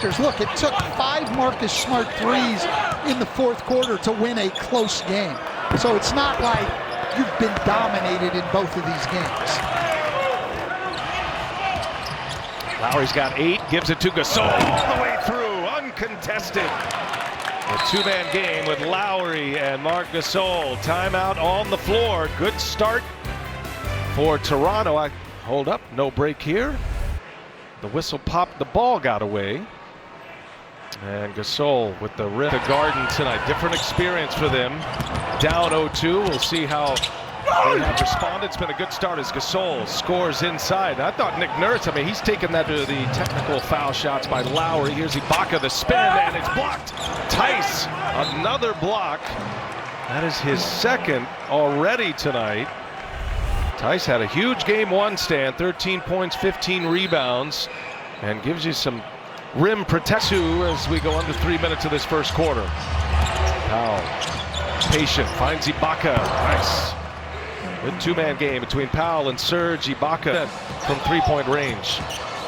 Raptors. Look, it took 5 Marcus Smart threes in the fourth quarter to win a close game. So it's not like you've been dominated in both of these games. Lowry's got 8, gives it to Gasol all the way through, uncontested. A 2-man game with Lowry and Marc Gasol. Timeout on the floor. Good start for Toronto. Hold up, no break here. The whistle popped, the ball got away. And Gasol with the rim. The Garden tonight, different experience for them. Down 0-2, we'll see how they have responded. It's been a good start as Gasol scores inside. I thought Nick Nurse, he's taken that to the technical foul shots by Lowry. Here's Ibaka, the spin, and it's blocked. Tice, another block. That is his second already tonight. Tice had a huge game 1 stand, 13 points, 15 rebounds, and gives you some rim protection as we go under 3 minutes of this first quarter. Powell, patient, finds Ibaka. Nice. Good 2-man game between Powell and Serge Ibaka from 3-point range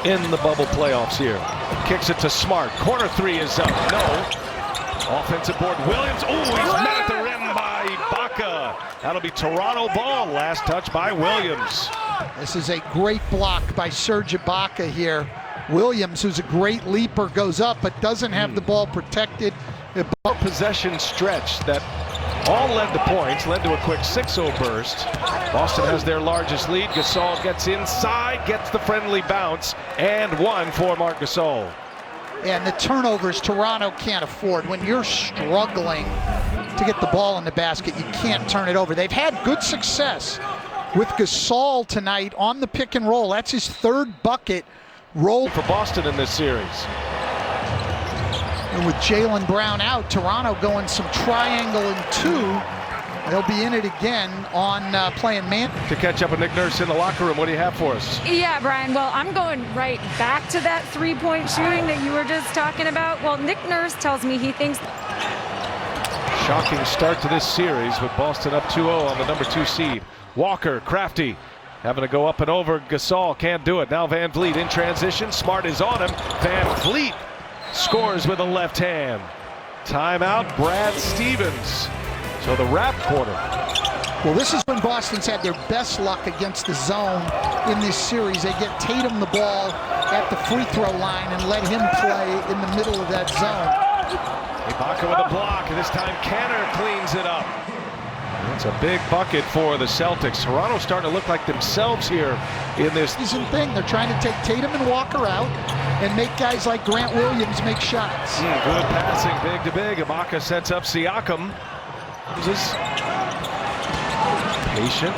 in the bubble playoffs here. Kicks it to Smart. Corner 3 is up. No. Offensive board. Williams. Oh, he's met at the rim by Ibaka. That'll be Toronto ball. Last touch by Williams. This is a great block by Serge Ibaka here. Williams, who's a great leaper, goes up but doesn't have the ball protected. Possession stretch that all led to points, led to a quick 6-0 burst. Boston has their largest lead. Gasol gets inside, gets the friendly bounce, and 1 for Marc Gasol. And the turnovers Toronto can't afford. When you're struggling to get the ball in the basket, you can't turn it over. They've had good success with Gasol tonight on the pick and roll. That's his 3rd bucket roll for Boston in this series. And with Jaylen Brown out, Toronto going some triangle and 2. They'll be in it again on playing man. To catch up with Nick Nurse in the locker room, what do you have for us? Yeah, Brian, well, I'm going right back to that 3-point shooting that you were just talking about. Well, Nick Nurse tells me he thinks... Shocking start to this series with Boston up 2-0 on the number 2 seed. Walker, crafty, having to go up and over. Gasol can't do it. Now Van Vliet in transition. Smart is on him. Van Vliet scores with a left hand. Timeout, Brad Stevens. So the Rap quarter. Well, this is when Boston's had their best luck against the zone in this series. They get Tatum the ball at the free throw line and let him play in the middle of that zone. Ibaka with a block, and this time Canner cleans it up. That's a big bucket for the Celtics. Toronto's starting to look like themselves here in this season thing. They're trying to take Tatum and Walker out and make guys like Grant Williams make shots. Good passing, big to big. Ibaka sets up Siakam. Patient.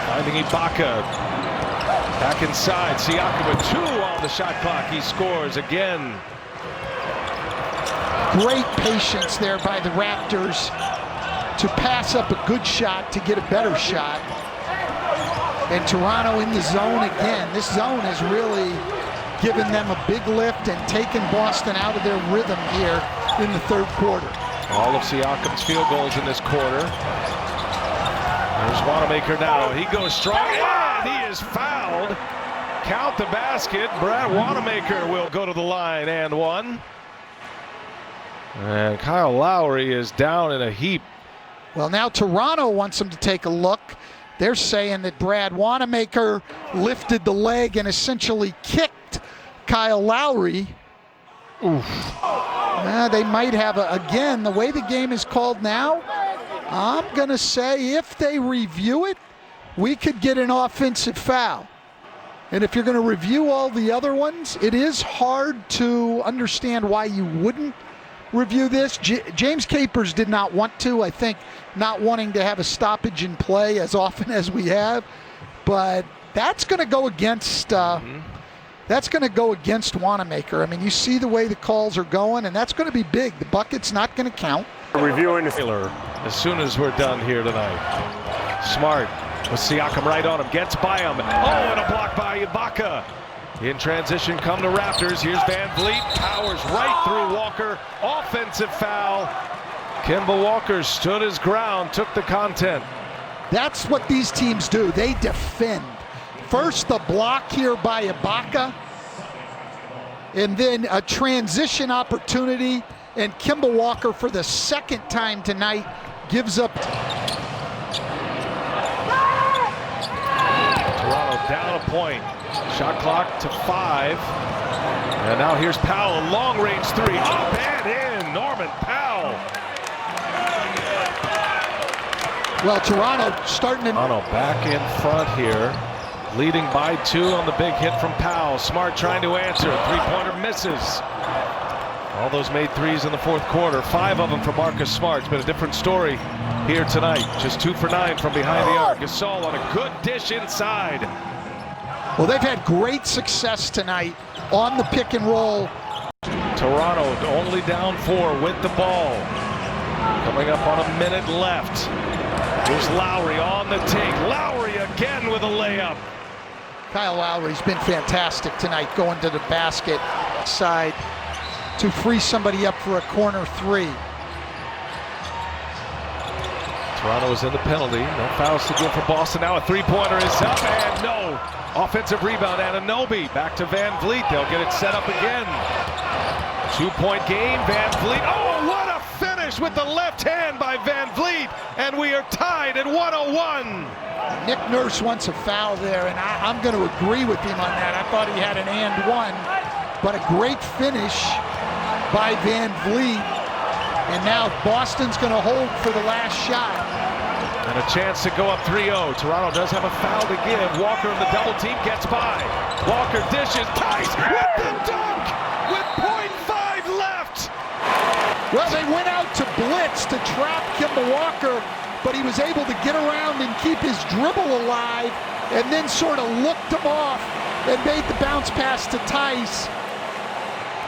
Finding Ibaka. Back inside. Siakam with 2 on the shot clock. He scores again. Great patience there by the Raptors to pass up a good shot to get a better shot. And Toronto in the zone again. This zone has really given them a big lift and taken Boston out of their rhythm here in the 3rd quarter. All of Siakam's field goals in this quarter. There's Wanamaker now. He goes strong and he is fouled. Count the basket. Brad Wanamaker will go to the line and 1. And Kyle Lowry is down in a heap. Well, now Toronto wants him to take a look. They're saying that Brad Wanamaker lifted the leg and essentially kicked Kyle Lowry. Oof. They might have, again, the way the game is called now, I'm going to say if they review it, we could get an offensive foul. And if you're going to review all the other ones, it is hard to understand why you wouldn't review this. James Capers did not want to, I think, not wanting to have a stoppage in play as often as we have, but that's going to go against Wanamaker. I mean, you see the way the calls are going, and that's going to be big. The bucket's not going to count. Reviewing Taylor as soon as we're done here tonight. Smart with Siakam right on him, gets by him. Oh, and a block by Ibaka. In transition come the Raptors. Here's Van Vliet. Powers right through Walker. Offensive foul. Kemba Walker stood his ground, took the content. That's what these teams do. They defend. First, the block here by Ibaka. And then a transition opportunity, and Kemba Walker for the second time tonight gives up. Toronto down a point. Shot clock to 5. And now here's Powell, a long-range 3. Up and in, Norman Powell. Well, Toronto starting to... Toronto back in front here. Leading by 2 on the big hit from Powell. Smart trying to answer. 3-pointer misses. All those made threes in the fourth quarter. 5 of them for Marcus Smart. It's been a different story here tonight. Just 2 for 9 from behind the arc. Gasol on a good dish inside. Well, they've had great success tonight on the pick and roll. Toronto only down 4 with the ball. Coming up on a minute left. Here's Lowry on the take. Lowry again with a layup. Kyle Lowry's been fantastic tonight, going to the basket side to free somebody up for a corner 3. Toronto is in the penalty. No fouls to give for Boston. Now a 3-pointer is up and no. Offensive rebound, Anunoby. Back to Van Vliet. They'll get it set up again. 2-point game. Van Vliet. Oh, what a finish with the left hand by Van Vliet. And we are tied at 101. Nick Nurse wants a foul there, and I'm going to agree with him on that. I thought he had an and 1, but a great finish by Van Vliet. And now Boston's going to hold for the last shot. And a chance to go up 3-0. Toronto does have a foul to give. Walker in the double team gets by. Walker dishes. Tice with the dunk with .5 left. Well, they went out to blitz to trap Kemba Walker, but he was able to get around and keep his dribble alive, and then sort of looked him off and made the bounce pass to Tice.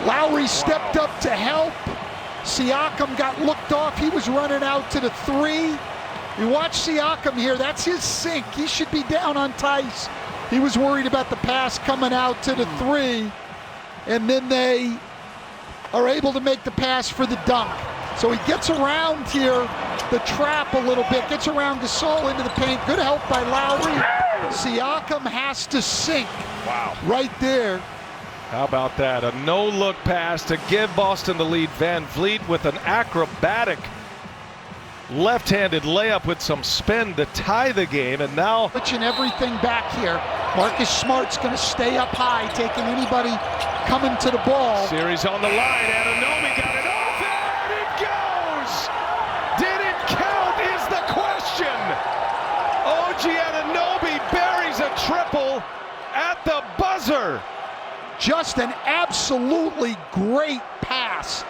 Lowry stepped up to help. Siakam got looked off. He was running out to the 3. You watch Siakam here. That's his sink. He should be down on Tice. He was worried about the pass coming out to the 3. And then they are able to make the pass for the dunk. So he gets around here, the trap a little bit, gets around Gasol into the paint. Good help by Lowry. Siakam has to sink. Wow. Right there. How about that? A no-look pass to give Boston the lead. Van Vliet with an acrobatic left-handed layup with some spin to tie the game, and now switching everything back here. Marcus Smart's going to stay up high, taking anybody coming to the ball. Series on the line. Anunoby got it off, and it goes! Did it count is the question. OG Anunoby buries a triple at the buzzer. Just an absolutely great pass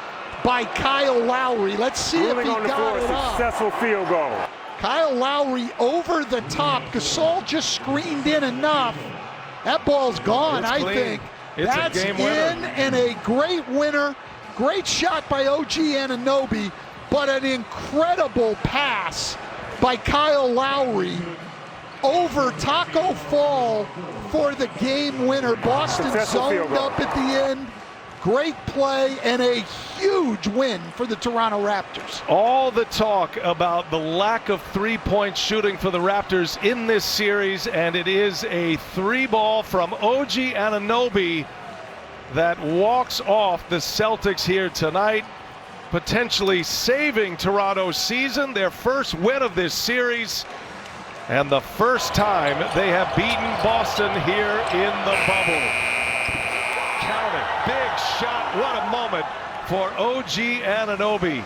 by Kyle Lowry. Let's see if he got it up. Successful field goal. Kyle Lowry over the top. Gasol just screened in enough. That ball's gone, It's I clean. think. It's That's a game winner. in and a great winner. Great shot by OG Anunoby, but an incredible pass by Kyle Lowry over Taco Fall for the game winner. Boston zoned up at the end. Great play and a huge win for the Toronto Raptors. All the talk about the lack of three-point shooting for the Raptors in this series, and it is a 3-ball from OG Anunoby that walks off the Celtics here tonight, potentially saving Toronto's season, their first win of this series, and the first time they have beaten Boston here in the bubble. Count it. Big shot. What a moment for OG Anunoby.